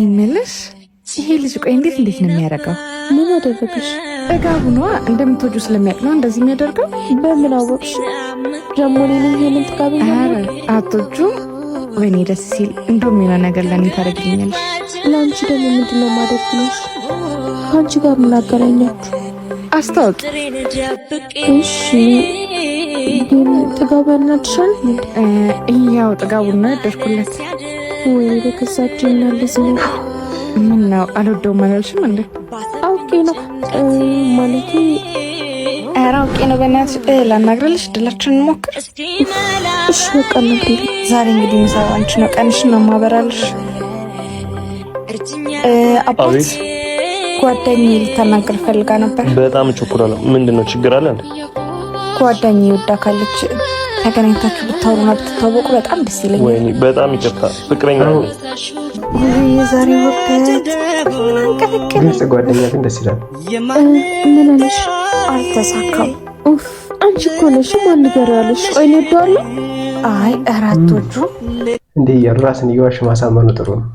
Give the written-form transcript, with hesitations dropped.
ይመለስ። ይሄ ልጅ ቆይ እንዴት ነው የሚያደርገው? ምን አደረገሽ? ጥጋቡ ነዋ። እንደምትወጁ ስለሚያውቅ ነው እንደዚህ የሚያደርገው። በምን አወቅሽ? ደግሞ እኔን ይሄንን ጥጋብ ኧረ አትወጁ። ወይኔ ደስ ሲል እንደውም የሆነ ነገር ለእኔ ታደርግልኛለሽ። ለአንቺ ደግሞ ምንድን ነው የማደርግልሽ? ከአንቺ ጋር ምን አገናኛችሁ? አስታውቂ። እሺ ግን ጥጋቡ ያናድሻል? ያው ጥጋቡን ነው ያደርኩለት። ወይ በከሳችን እናለዚህ ነው። ምን ነው አልወደውም አላልሽም እንዴ? አውቄ ነው ማለቴ። ኧረ አውቄ ነው። በእናትሽ ላናግርልሽ፣ ድላችን እንሞክር። እሺ በቃ ነው። ዛሬ እንግዲህ ምሳው አንቺ ነው፣ ቀንሽን ነው ማበራልሽ። አባት ጓደኛዬ ልታናግር ፈልጋ ነበር። በጣም ቸኩላለሁ። ምንድነው ችግር አለ እንዴ? ጓደኛዬ ወዳ ካለች ተገናኝታችሁ ብታወሩና ብትታወቁ በጣም ደስ ይለኛል። ወይኔ በጣም ይቅርታ ፍቅረኛ ነው። የዛሬ ወቅት ግልጽ ጓደኛ ግን ደስ ይላል። ምን አለሽ? አልተሳካም። ኡፍ አንቺ እኮ ነሽ ማን ነገር ያለሽ? ቆይ ነዷለሁ። አይ እራቶቹ እንዴ እያሉ ራስን እየዋሽ ማሳመኑ ጥሩ ነው።